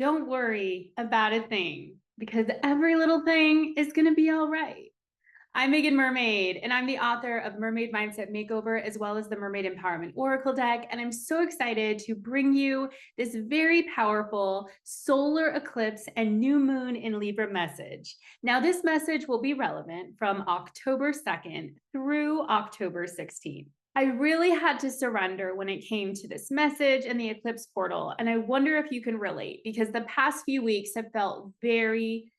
Don't worry about a thing because every little thing is going to be all right. I'm Meagan Mermaid, and I'm the author of Mermaid Mindset Makeover, as well as the Mermaid Empowerment Oracle deck. And I'm so excited to bring you this very powerful solar eclipse and new moon in Libra message. Now, this message will be relevant from October 2nd through October 16th. I really had to surrender when it came to this message and the eclipse portal. And I wonder if you can relate because the past few weeks have felt very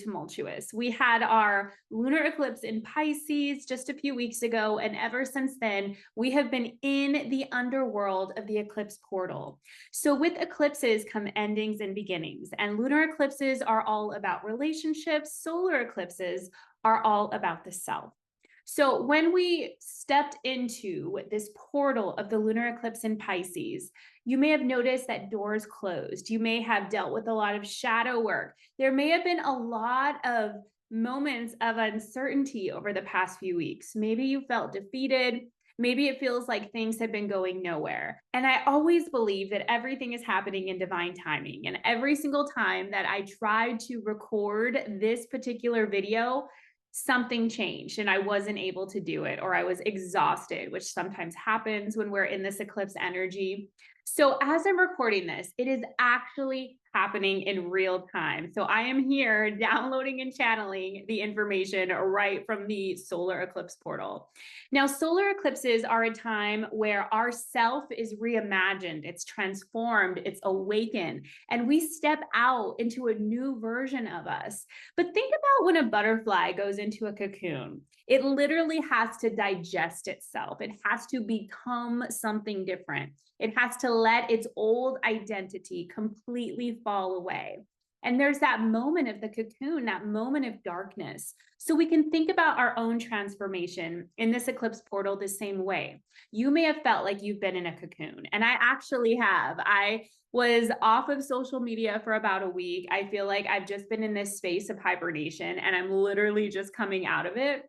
tumultuous. We had our lunar eclipse in Pisces just a few weeks ago, and ever since then, we have been in the underworld of the eclipse portal. So with eclipses come endings and beginnings, and lunar eclipses are all about relationships. Solar eclipses are all about the self. So when we stepped into this portal of the lunar eclipse in Pisces, you may have noticed that doors closed. You may have dealt with a lot of shadow work. There may have been a lot of moments of uncertainty over the past few weeks. Maybe you felt defeated. Maybe it feels like things have been going nowhere. And I always believe that everything is happening in divine timing. And every single time that I tried to record this particular video, something changed and I wasn't able to do it, or I was exhausted, which sometimes happens when we're in this eclipse energy. So as I'm recording this, it is actually happening in real time. So I am here downloading and channeling the information right from the solar eclipse portal. Now, solar eclipses are a time where our self is reimagined, it's transformed, it's awakened, and we step out into a new version of us. But think about when a butterfly goes into a cocoon. It literally has to digest itself. It has to become something different. It has to let its old identity completely fall away. And there's that moment of the cocoon, that moment of darkness. So we can think about our own transformation in this eclipse portal the same way. You may have felt like you've been in a cocoon, and I actually have. I was off of social media for about a week. I feel like I've just been in this space of hibernation and I'm literally just coming out of it.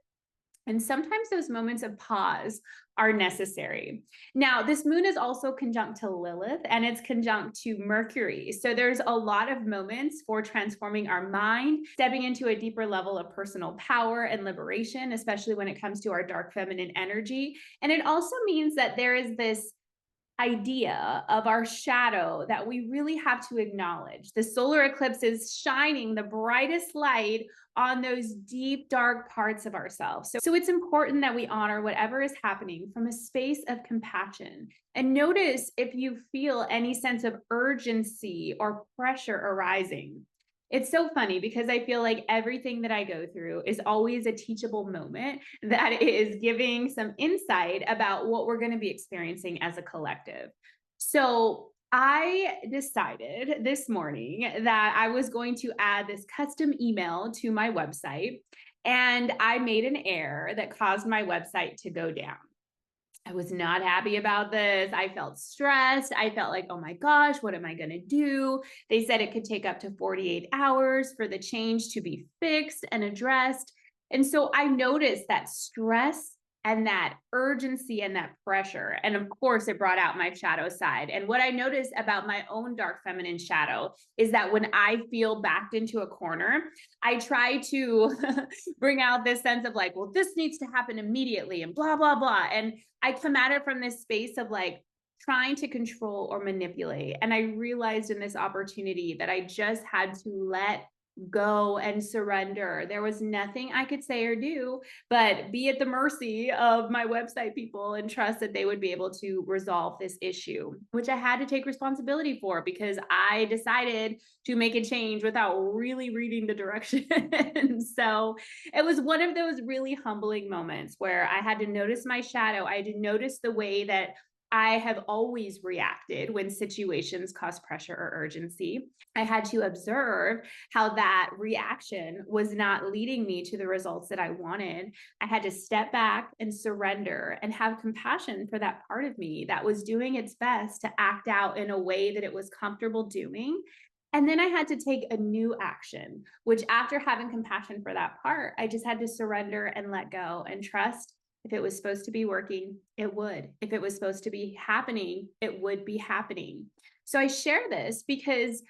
And sometimes those moments of pause are necessary. Now, this moon is also conjunct to Lilith and it's conjunct to Mercury. So there's a lot of moments for transforming our mind, stepping into a deeper level of personal power and liberation, especially when it comes to our dark feminine energy. And it also means that there is this idea of our shadow that we really have to acknowledge. The solar eclipse is shining the brightest light on those deep, dark parts of ourselves. So it's important that we honor whatever is happening from a space of compassion. And notice if you feel any sense of urgency or pressure arising. It's so funny because I feel like everything that I go through is always a teachable moment that is giving some insight about what we're going to be experiencing as a collective. So I decided this morning that I was going to add this custom email to my website, and I made an error that caused my website to go down. I was not happy about this. I felt stressed. I felt like, oh my gosh, what am I going to do? They said it could take up to 48 hours for the change to be fixed and addressed. And so I noticed that stress and that urgency and that pressure. And of course, it brought out my shadow side. And what I noticed about my own dark feminine shadow is that when I feel backed into a corner, I try to bring out this sense of like, well, this needs to happen immediately and blah, blah, blah. And I come at it from this space of like trying to control or manipulate. And I realized in this opportunity that I just had to let go and surrender. There was nothing I could say or do, but be at the mercy of my website people and trust that they would be able to resolve this issue, which I had to take responsibility for because I decided to make a change without really reading the directions. So it was one of those really humbling moments where I had to notice my shadow. I had to notice the way that I have always reacted when situations cause pressure or urgency. I had to observe how that reaction was not leading me to the results that I wanted. I had to step back and surrender and have compassion for that part of me that was doing its best to act out in a way that it was comfortable doing. And then I had to take a new action, which after having compassion for that part, I just had to surrender and let go and trust. If it was supposed to be working, it would. If it was supposed to be happening, it would be happening. So I share this because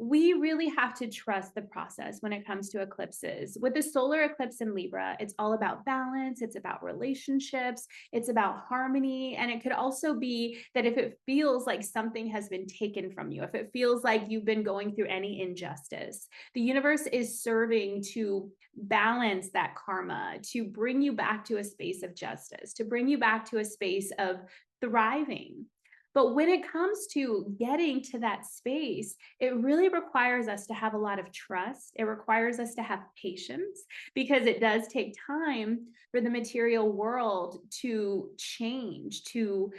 we really have to trust the process when it comes to eclipses. With the solar eclipse in Libra, it's all about balance, it's about relationships, it's about harmony. And it could also be that if it feels like something has been taken from you, if it feels like you've been going through any injustice, the universe is serving to balance that karma, to bring you back to a space of justice, to bring you back to a space of thriving. But when it comes to getting to that space, it really requires us to have a lot of trust. It requires us to have patience because it does take time for the material world to change, to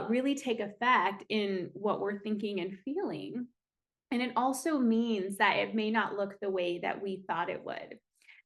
really take effect in what we're thinking and feeling. And it also means that it may not look the way that we thought it would.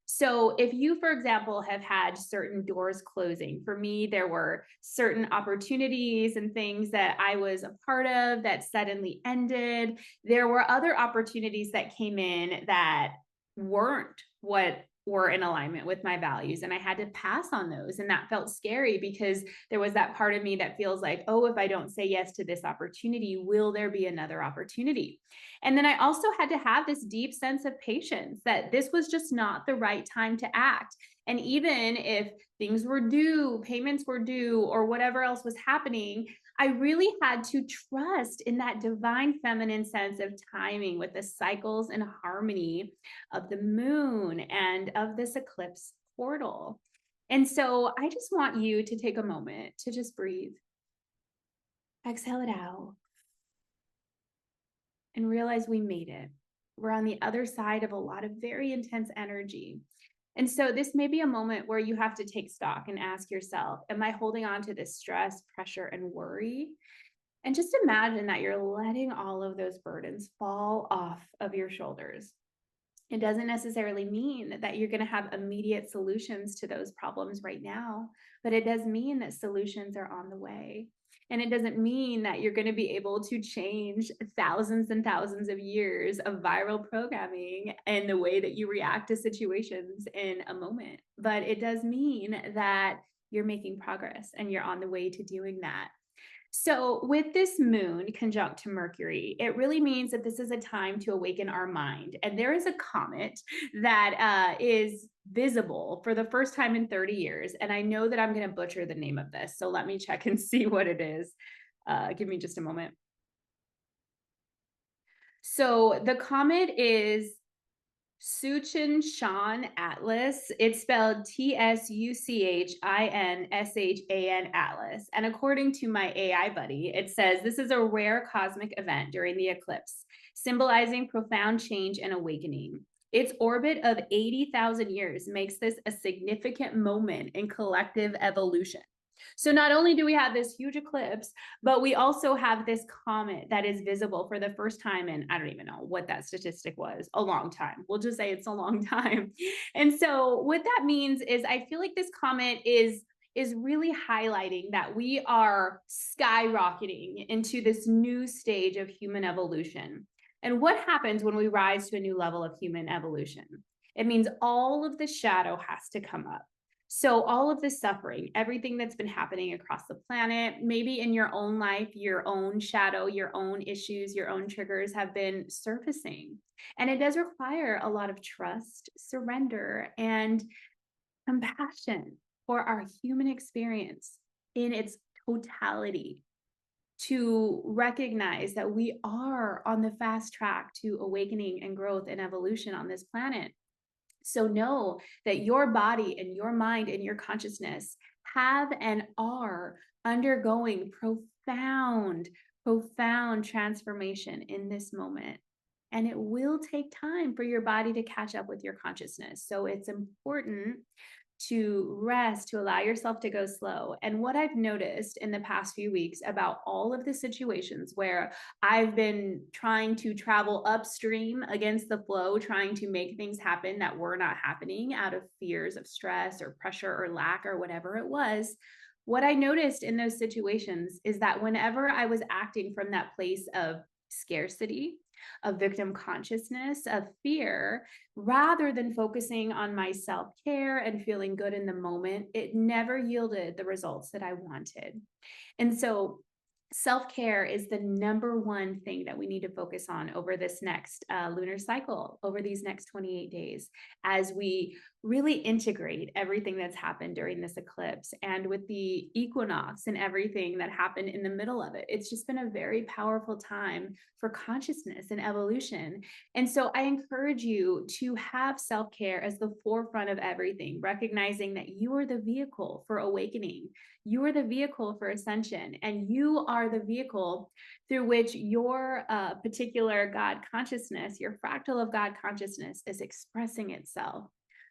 So if you, for example, have had certain doors closing, for me, there were certain opportunities and things that I was a part of that suddenly ended. There were other opportunities that came in that weren't what were in alignment with my values. And I had to pass on those. And that felt scary because there was that part of me that feels like, oh, if I don't say yes to this opportunity, will there be another opportunity? And then I also had to have this deep sense of patience that this was just not the right time to act. And even if things were due, payments were due, or whatever else was happening, I really had to trust in that divine feminine sense of timing with the cycles and harmony of the moon and of this eclipse portal. And so I just want you to take a moment to just breathe, exhale it out, and realize we made it. We're on the other side of a lot of very intense energy. And so this may be a moment where you have to take stock and ask yourself, am I holding on to this stress, pressure, and worry? And just imagine that you're letting all of those burdens fall off of your shoulders. It doesn't necessarily mean that you're going to have immediate solutions to those problems right now, but it does mean that solutions are on the way. And it doesn't mean that you're going to be able to change thousands and thousands of years of viral programming and the way that you react to situations in a moment. But it does mean that you're making progress and you're on the way to doing that. So, with this moon conjunct to Mercury, it really means that this is a time to awaken our mind. And there is a comet that is visible for the first time in 30 years. And I know that I'm going to butcher the name of this. So, let me check and see what it is. Give me just a moment. So, the comet is Suchin Shan Atlas. It's spelled Tsuchinshan Atlas. And according to my AI buddy, it says this is a rare cosmic event during the eclipse, symbolizing profound change and awakening. Its orbit of 80,000 years makes this a significant moment in collective evolution. So not only do we have this huge eclipse, but we also have this comet that is visible for the first time in, I don't even know what that statistic was, a long time. We'll just say it's a long time. And so what that means is I feel like this comet is really highlighting that we are skyrocketing into this new stage of human evolution. And what happens when we rise to a new level of human evolution? It means all of the shadow has to come up. So all of the suffering, everything that's been happening across the planet, maybe in your own life, your own shadow, your own issues, your own triggers have been surfacing. And it does require a lot of trust, surrender, and compassion for our human experience in its totality to recognize that we are on the fast track to awakening and growth and evolution on this planet. So know that your body and your mind and your consciousness have and are undergoing profound transformation in this moment. And it will take time for your body to catch up with your consciousness. So it's important to rest, to allow yourself to go slow. And what I've noticed in the past few weeks about all of the situations where I've been trying to travel upstream against the flow, trying to make things happen that were not happening out of fears of stress or pressure or lack or whatever it was, what I noticed in those situations is that whenever I was acting from that place of scarcity, of victim consciousness, of fear, rather than focusing on my self-care and feeling good in the moment, it never yielded the results that I wanted. And so Self-care is the number one thing that we need to focus on over this next lunar cycle, over these next 28 days, as we really integrate everything that's happened during this eclipse and with the equinox and everything that happened in the middle of it. It's just been a very powerful time for consciousness and evolution. And so I encourage you to have self-care as the forefront of everything, recognizing that you are the vehicle for awakening. You are the vehicle for ascension, and you are the vehicle through which your particular God consciousness, your fractal of God consciousness, is expressing itself.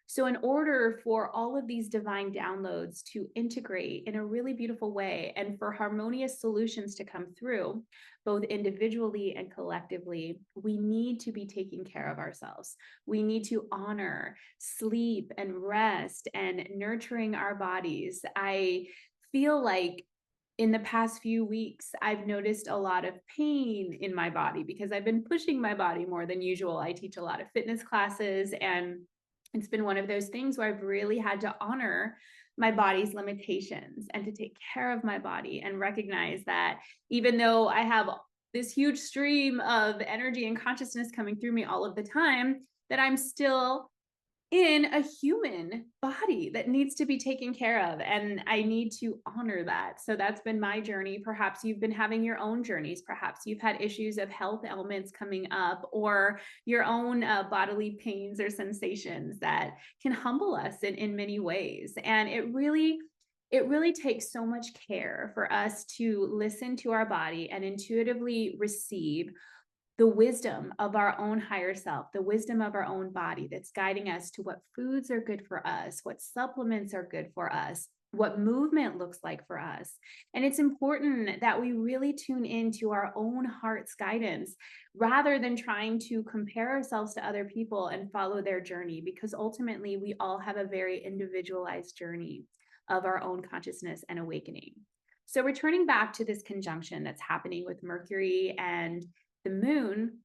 So, in order for all of these divine downloads to integrate in a really beautiful way and for harmonious solutions to come through, both individually and collectively, we need to be taking care of ourselves. We need to honor sleep and rest and nurturing our bodies. I feel like in the past few weeks, I've noticed a lot of pain in my body because I've been pushing my body more than usual. I teach a lot of fitness classes, and it's been one of those things where I've really had to honor my body's limitations and to take care of my body and recognize that even though I have this huge stream of energy and consciousness coming through me all of the time, that I'm still in a human body that needs to be taken care of. And I need to honor that. So that's been my journey. Perhaps you've been having your own journeys. Perhaps you've had issues of health ailments coming up, or your own bodily pains or sensations that can humble us in many ways. And it really takes so much care for us to listen to our body and intuitively receive the wisdom of our own higher self, the wisdom of our own body that's guiding us to what foods are good for us, what supplements are good for us, what movement looks like for us. And it's important that we really tune into our own heart's guidance rather than trying to compare ourselves to other people and follow their journey, because ultimately we all have a very individualized journey of our own consciousness and awakening. So returning back to this conjunction that's happening with Mercury and the moon,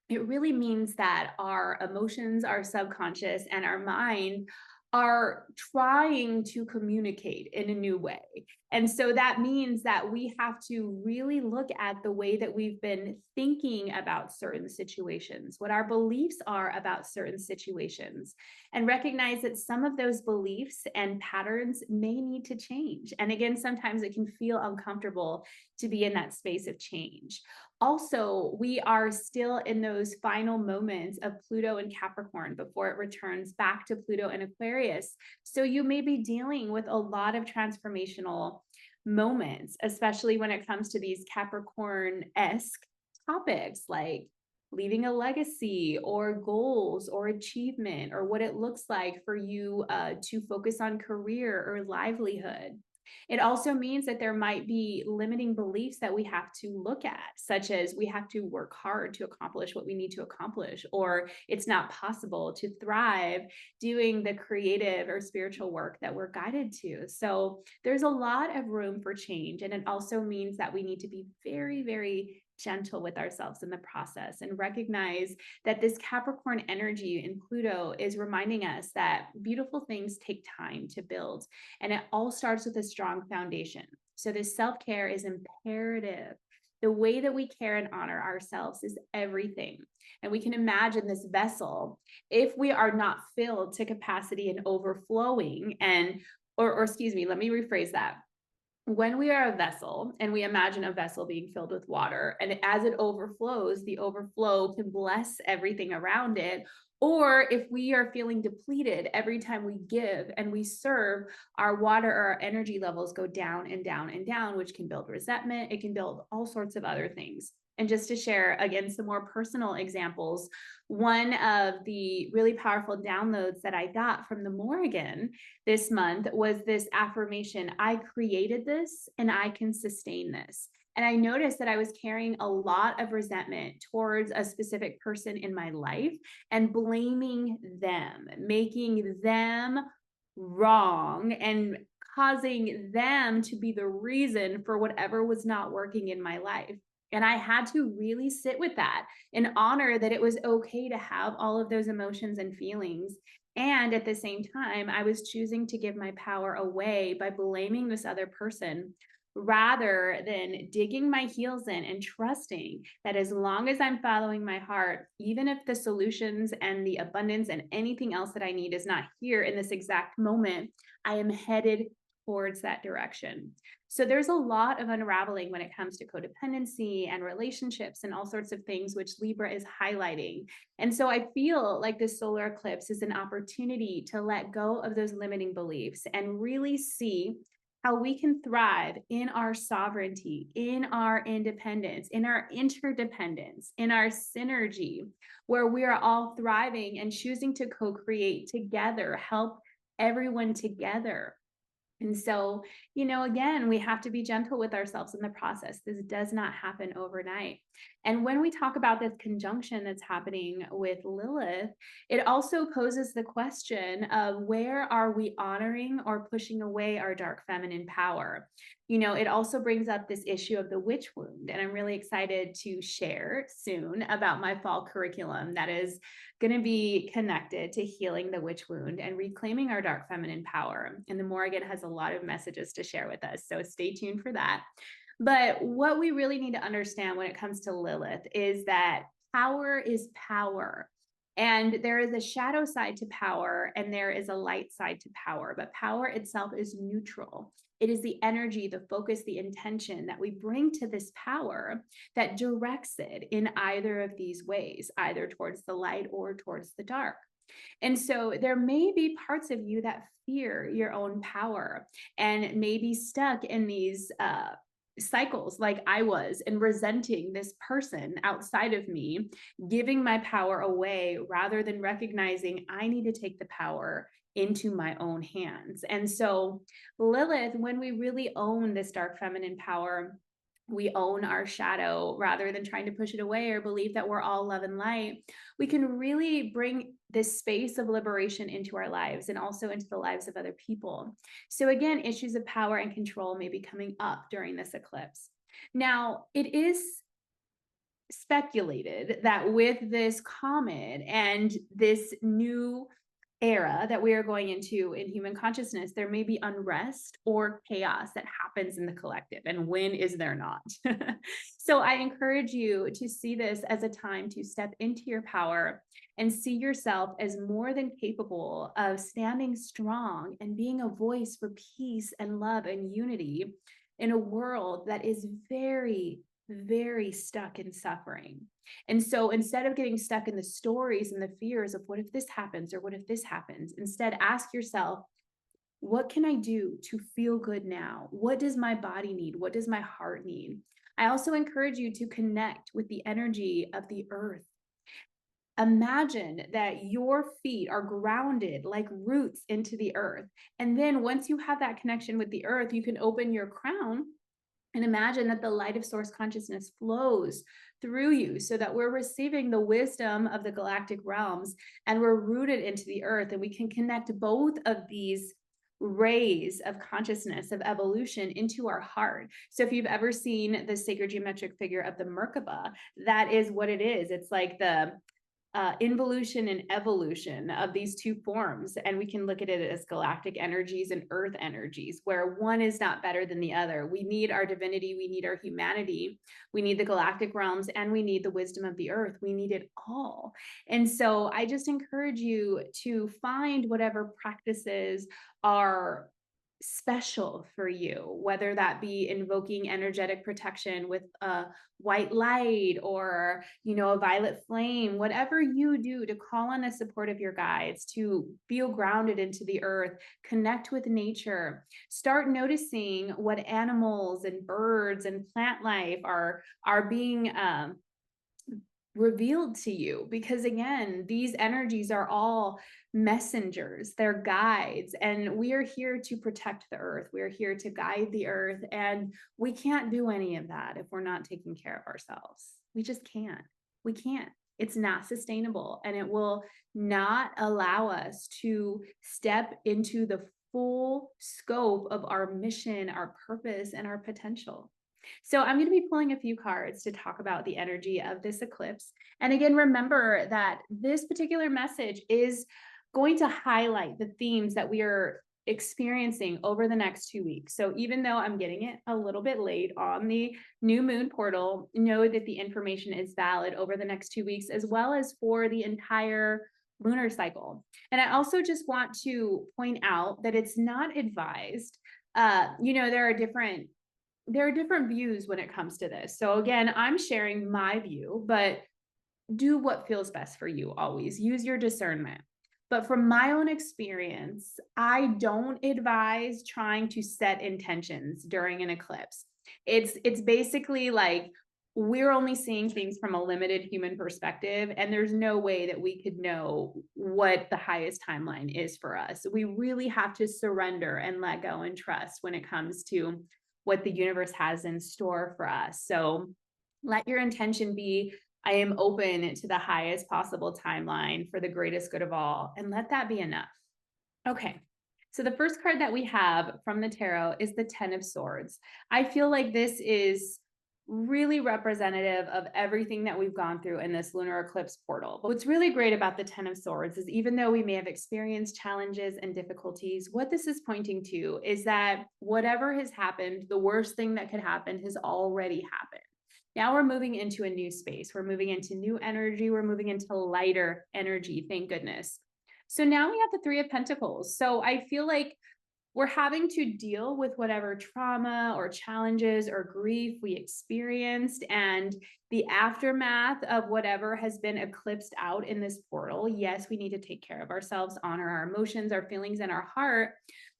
it really means that our emotions, our subconscious, and our mind are trying to communicate in a new way. And so that means that we have to really look at the way that we've been thinking about certain situations, what our beliefs are about certain situations, and recognize that some of those beliefs and patterns may need to change. And again, sometimes it can feel uncomfortable to be in that space of change. Also, we are still in those final moments of Pluto and Capricorn before it returns back to Pluto and Aquarius. So you may be dealing with a lot of transformational moments, especially when it comes to these Capricorn-esque topics like leaving a legacy or goals or achievement, or what it looks like for you to focus on career or livelihood. It also means that there might be limiting beliefs that we have to look at, such as we have to work hard to accomplish what we need to accomplish, or it's not possible to thrive doing the creative or spiritual work that we're guided to. So there's a lot of room for change. And it also means that we need to be very, very gentle with ourselves in the process and recognize that this Capricorn energy in Pluto is reminding us that beautiful things take time to build, and it all starts with a strong foundation. So this self-care is imperative. The way that we care and honor ourselves is everything. And we can imagine this vessel, if we are not filled to capacity and overflowing, or excuse me, let me rephrase that. When we are a vessel and we imagine a vessel being filled with water, and as it overflows, the overflow can bless everything around it. Or if we are feeling depleted every time we give and we serve, our water or our energy levels go down and down and down, which can build resentment. It can build all sorts of other things. And just to share, again, some more personal examples, one of the really powerful downloads that I got from the Morrigan this month was this affirmation: I created this and I can sustain this. And I noticed that I was carrying a lot of resentment towards a specific person in my life and blaming them, making them wrong, and causing them to be the reason for whatever was not working in my life. And I had to really sit with that and honor that it was okay to have all of those emotions and feelings. And at the same time, I was choosing to give my power away by blaming this other person rather than digging my heels in and trusting that as long as I'm following my heart, even if the solutions and the abundance and anything else that I need is not here in this exact moment, I am headed towards that direction. So there's a lot of unraveling when it comes to codependency and relationships and all sorts of things, which Libra is highlighting. And so I feel like this solar eclipse is an opportunity to let go of those limiting beliefs and really see how we can thrive in our sovereignty, in our independence, in our interdependence, in our synergy, where we are all thriving and choosing to co-create together, help everyone together. And so, again, we have to be gentle with ourselves in the process. This does not happen overnight. And when we talk about this conjunction that's happening with Lilith, it also poses the question of where are we honoring or pushing away our dark feminine power? It also brings up this issue of the witch wound. And I'm really excited to share soon about my fall curriculum that is going to be connected to healing the witch wound and reclaiming our dark feminine power. And the Morrigan has a lot of messages to share with us. So stay tuned for that. But what we really need to understand when it comes to Lilith is that power is power. And there is a shadow side to power and there is a light side to power, but power itself is neutral. It is the energy, the focus, the intention that we bring to this power that directs it in either of these ways, either towards the light or towards the dark. And so there may be parts of you that fear your own power and may be stuck in these cycles like I was and resenting this person outside of me, giving my power away rather than recognizing I need to take the power into my own hands. And so Lilith, when we really own this dark feminine power, we own our shadow rather than trying to push it away or believe that we're all love and light, we can really bring this space of liberation into our lives and also into the lives of other people. So again, issues of power and control may be coming up during this eclipse. Now, it is speculated that with this comet and this new era that we are going into in human consciousness, there may be unrest or chaos that happens in the collective. And when is there not? So I encourage you to see this as a time to step into your power and see yourself as more than capable of standing strong and being a voice for peace and love and unity in a world that is very, very stuck in suffering. And so instead of getting stuck in the stories and the fears of what if this happens or what if this happens, instead ask yourself, what can I do to feel good now? What does my body need? What does my heart need? I also encourage you to connect with the energy of the earth. Imagine that your feet are grounded like roots into the earth. And then once you have that connection with the earth, you can open your crown and imagine that the light of source consciousness flows through you so that we're receiving the wisdom of the galactic realms and we're rooted into the earth, and we can connect both of these rays of consciousness, of evolution into our heart. So if you've ever seen the sacred geometric figure of the Merkaba, that is what it is. It's like the involution and evolution of these two forms. And we can look at it as galactic energies and earth energies, where one is not better than the other. We need our divinity, we need our humanity, we need the galactic realms, and we need the wisdom of the earth. We need it all. And so I just encourage you to find whatever practices are special for you, whether that be invoking energetic protection with a white light or, a violet flame, whatever you do to call on the support of your guides, to feel grounded into the earth, connect with nature, start noticing what animals and birds and plant life are being revealed to you, because again, these energies are all messengers, they're guides, and we are here to protect the earth, we are here to guide the earth, and we can't do any of that if we're not taking care of ourselves. We just can't. We can't. It's not sustainable, and it will not allow us to step into the full scope of our mission, our purpose, and our potential. So I'm going to be pulling a few cards to talk about the energy of this eclipse. And again, remember that this particular message is going to highlight the themes that we are experiencing over the next 2 weeks. So even though I'm getting it a little bit late on the new moon portal, know that the information is valid over the next 2 weeks, as well as for the entire lunar cycle. And I also just want to point out that it's not advised. There are different views when it comes to this. So again, I'm sharing my view, but do what feels best for you always. Use your discernment. But from my own experience, I don't advise trying to set intentions during an eclipse. It's basically like we're only seeing things from a limited human perspective, and there's no way that we could know what the highest timeline is for us. We really have to surrender and let go and trust when it comes to what the universe has in store for us. So let your intention be, I am open to the highest possible timeline for the greatest good of all, and let that be enough. Okay, so the first card that we have from the tarot is the Ten of Swords. I feel like this is really representative of everything that we've gone through in this lunar eclipse portal. But what's really great about the Ten of Swords is even though we may have experienced challenges and difficulties, what this is pointing to is that whatever has happened, the worst thing that could happen has already happened. Now we're moving into a new space. We're moving into new energy. We're moving into lighter energy, thank goodness. So now we have the Three of Pentacles. So I feel like we're having to deal with whatever trauma or challenges or grief we experienced and the aftermath of whatever has been eclipsed out in this portal. Yes, we need to take care of ourselves, honor our emotions, our feelings, and our heart.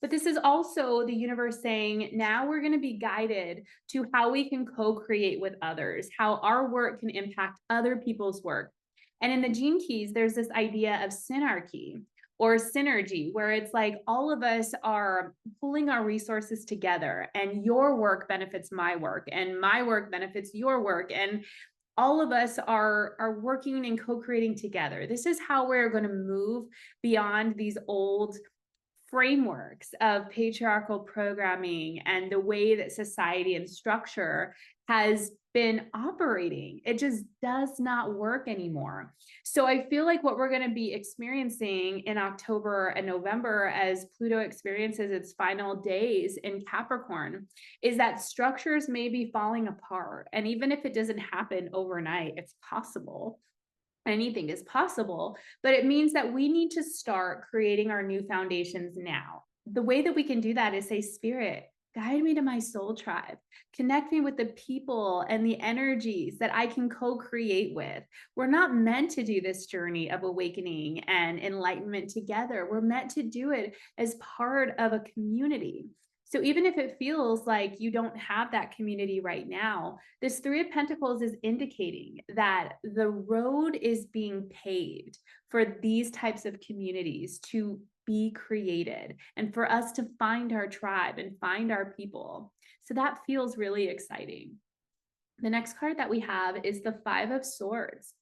But this is also the universe saying, now we're going to be guided to how we can co-create with others, how our work can impact other people's work. And in the Gene Keys, there's this idea of synarchy or synergy, where it's like all of us are pulling our resources together, and your work benefits my work, and my work benefits your work, and all of us are working and co-creating together. This is how we're going to move beyond these old frameworks of patriarchal programming and the way that society and structure has been operating. It just does not work anymore. So I feel like what we're going to be experiencing in October and November as Pluto experiences its final days in Capricorn is that structures may be falling apart. And even if it doesn't happen overnight, it's possible. Anything is possible, but it means that we need to start creating our new foundations now. The way that we can do that is say, Spirit, guide me to my soul tribe. Connect me with the people and the energies that I can co-create with. We're not meant to do this journey of awakening and enlightenment together. We're meant to do it as part of a community. So even if it feels like you don't have that community right now, this Three of Pentacles is indicating that the road is being paved for these types of communities to be created and for us to find our tribe and find our people. So that feels really exciting. The next card that we have is the Five of Swords.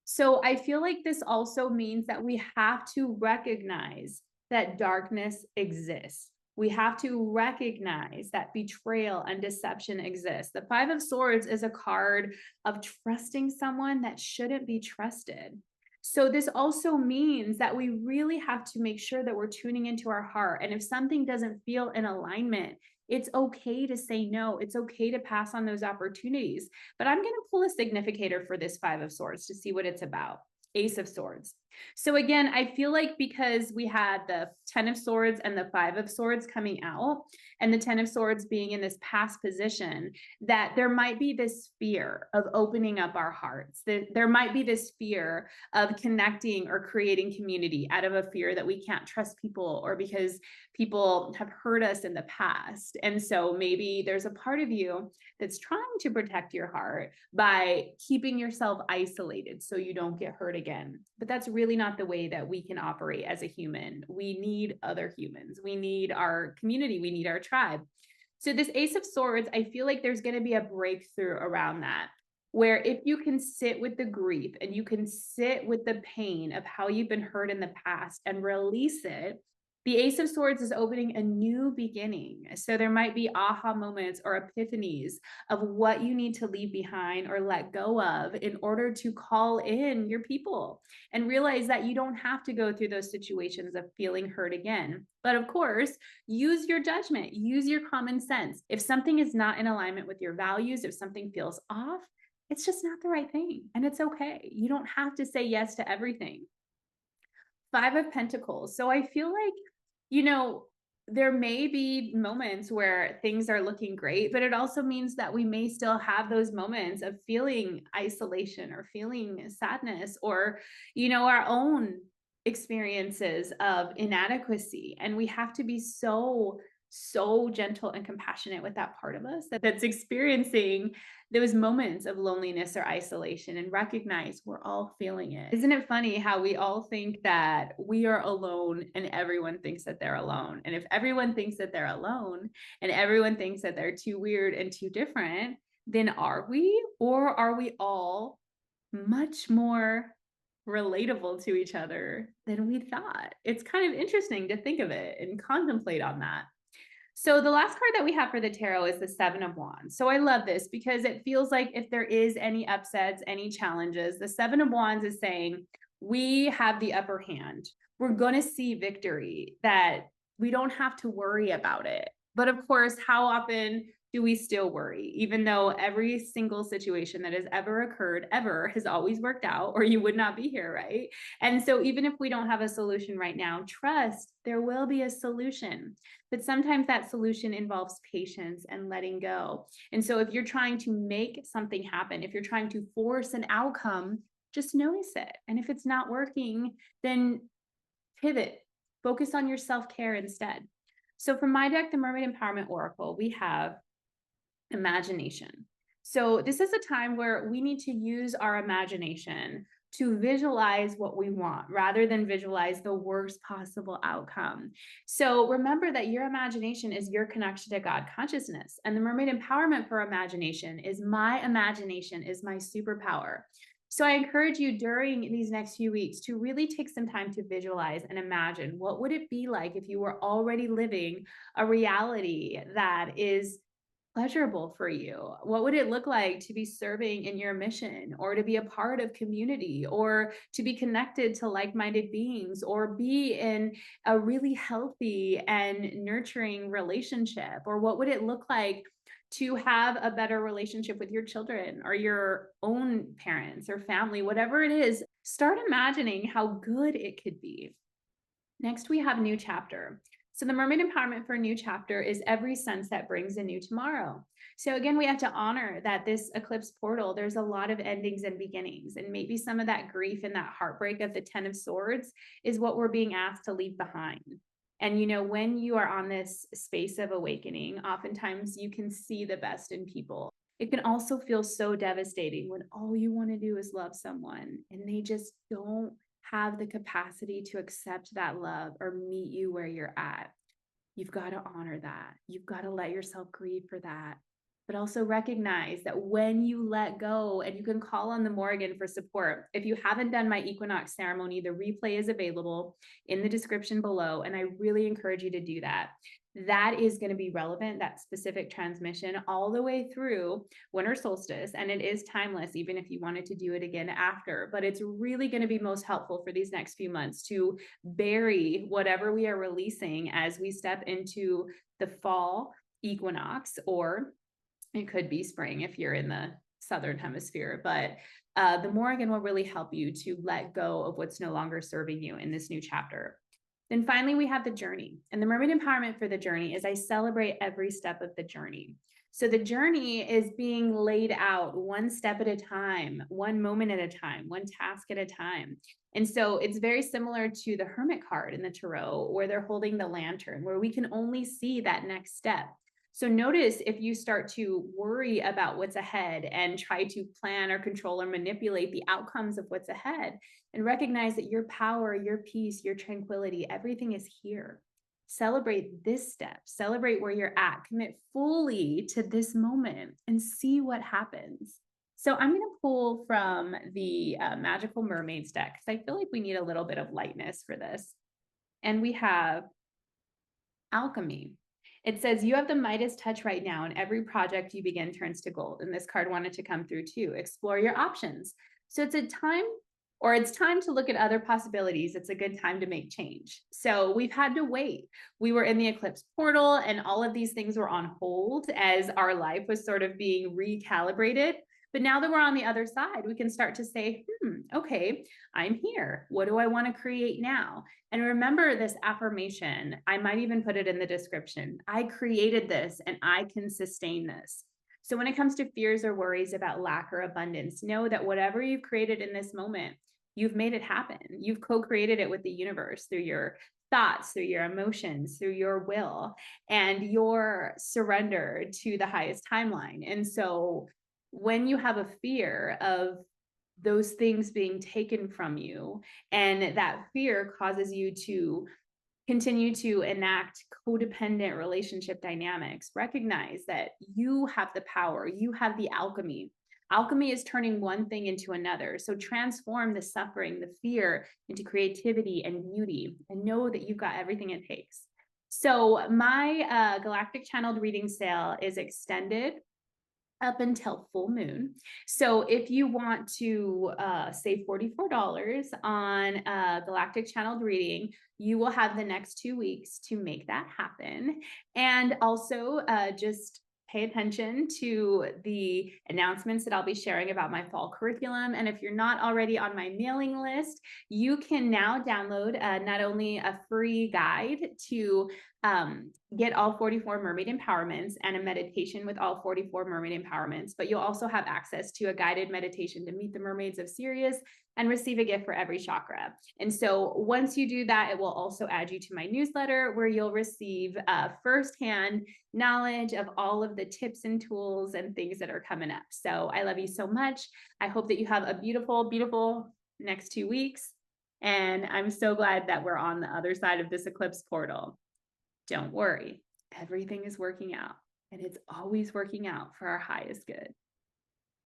So I feel like this also means that we have to recognize that darkness exists. We have to recognize that betrayal and deception exists. The Five of Swords is a card of trusting someone that shouldn't be trusted. So this also means that we really have to make sure that we're tuning into our heart. And if something doesn't feel in alignment, it's okay to say no. It's okay to pass on those opportunities. But I'm going to pull a significator for this Five of Swords to see what it's about. Ace of Swords. So again, I feel like because we had the Ten of Swords and the Five of Swords coming out, and the Ten of Swords being in this past position, that there might be this fear of opening up our hearts, that there might be this fear of connecting or creating community out of a fear that we can't trust people, or because people have hurt us in the past. And so maybe there's a part of you that's trying to protect your heart by keeping yourself isolated so you don't get hurt again. But that's really not the way that we can operate as a human. We need other humans. We need our community. We need our tribe. So this Ace of Swords, I feel like there's going to be a breakthrough around that, where if you can sit with the grief and you can sit with the pain of how you've been hurt in the past and release it, The Ace of Swords is opening a new beginning. So there might be aha moments or epiphanies of what you need to leave behind or let go of in order to call in your people and realize that you don't have to go through those situations of feeling hurt again. But of course, use your judgment, use your common sense. If something is not in alignment with your values, if something feels off, it's just not the right thing. And it's okay. You don't have to say yes to everything. Five of Pentacles. So I feel like, there may be moments where things are looking great, but it also means that we may still have those moments of feeling isolation or feeling sadness or, our own experiences of inadequacy. And we have to be so gentle and compassionate with that part of us that's experiencing those moments of loneliness or isolation and recognize we're all feeling it. Isn't it funny how we all think that we are alone and everyone thinks that they're alone? And if everyone thinks that they're alone and everyone thinks that they're too weird and too different, then are we? Or are we all much more relatable to each other than we thought? It's kind of interesting to think of it and contemplate on that. So the last card that we have for the tarot is the Seven of Wands. So I love this because it feels like if there is any upsets, any challenges, the Seven of Wands is saying we have the upper hand. We're going to see victory, that we don't have to worry about it. But of course, how often do we still worry, even though every single situation that has ever occurred ever has always worked out, or you would not be here, right? And so even if we don't have a solution right now, trust there will be a solution. But sometimes that solution involves patience and letting go. And so if you're trying to make something happen, if you're trying to force an outcome, just notice it. And if it's not working, then pivot, focus on your self-care instead. So from my deck, the Mermaid Empowerment Oracle, we have imagination. So this is a time where we need to use our imagination to visualize what we want rather than visualize the worst possible outcome. So remember that your imagination is your connection to God consciousness. And the Mermaid Empowerment for imagination is my imagination is my superpower. So I encourage you during these next few weeks to really take some time to visualize and imagine what would it be like if you were already living a reality that is pleasurable for you? What would it look like to be serving in your mission, or to be a part of community, or to be connected to like-minded beings, or be in a really healthy and nurturing relationship? Or what would it look like to have a better relationship with your children or your own parents or family? Whatever it is, start imagining how good it could be. Next, we have new chapter. So the Mermaid Empowerment for a new chapter is every sunset brings a new tomorrow. So again, we have to honor that this eclipse portal, there's a lot of endings and beginnings, and maybe some of that grief and that heartbreak of the 10 of Swords is what we're being asked to leave behind. And when you are on this space of awakening, oftentimes you can see the best in people. It can also feel so devastating when all you want to do is love someone and they just don't have the capacity to accept that love or meet you where you're at. You've got to honor that. You've got to let yourself grieve for that. But also recognize that when you let go, and you can call on the Morgan for support. If you haven't done my Equinox ceremony, the replay is available in the description below, and I really encourage you to do that. That is going to be relevant, that specific transmission, all the way through winter solstice. And it is timeless, even if you wanted to do it again after. But it's really going to be most helpful for these next few months to bury whatever we are releasing as we step into the fall equinox, or it could be spring if you're in the southern hemisphere. But the Morgan will really help you to let go of what's no longer serving you in this new chapter. Then finally, we have the journey. And the Mermaid Empowerment for the journey is I celebrate every step of the journey. So the journey is being laid out one step at a time, one moment at a time, one task at a time. And so it's very similar to the Hermit card in the Tarot, where they're holding the lantern, where we can only see that next step. So notice if you start to worry about what's ahead and try to plan or control or manipulate the outcomes of what's ahead, and recognize that your power, your peace, your tranquility, everything is here. Celebrate this step, celebrate where you're at, commit fully to this moment and see what happens. So I'm going to pull from the Magical Mermaids deck because I feel like we need a little bit of lightness for this. And we have Alchemy. It says you have the Midas touch right now, and every project you begin turns to gold. And this card wanted to come through too. Explore your options. So it's time to look at other possibilities. It's a good time to make change. So we've had to wait. We were in the eclipse portal, and all of these things were on hold as our life was sort of being recalibrated. But now that we're on the other side, we can start to say, okay, I'm here. What do I want to create now? And remember this affirmation. I might even put it in the description. I created this and I can sustain this. So when it comes to fears or worries about lack or abundance, know that whatever you've created in this moment, you've made it happen. You've co-created it with the universe through your thoughts, through your emotions, through your will, and your surrender to the highest timeline. And so when you have a fear of those things being taken from you, and that fear causes you to continue to enact codependent relationship dynamics, recognize that you have the power, you have the alchemy. Alchemy is turning one thing into another. So transform the suffering, the fear into creativity and beauty, and know that you've got everything it takes. So my Galactic Channeled reading sale is extended up until full moon. So if you want to save $44 on Galactic Channeled reading, you will have the next 2 weeks to make that happen. And also just pay attention to the announcements that I'll be sharing about my fall curriculum. And if you're not already on my mailing list, you can now download not only a free guide to get all 44 mermaid empowerments and a meditation with all 44 mermaid empowerments, but you'll also have access to a guided meditation to meet the mermaids of Sirius and receive a gift for every chakra. And so once you do that, it will also add you to my newsletter where you'll receive firsthand knowledge of all of the tips and tools and things that are coming up. So I love you so much. I hope that you have a beautiful, beautiful next 2 weeks. And I'm so glad that we're on the other side of this eclipse portal. Don't worry, everything is working out, and it's always working out for our highest good.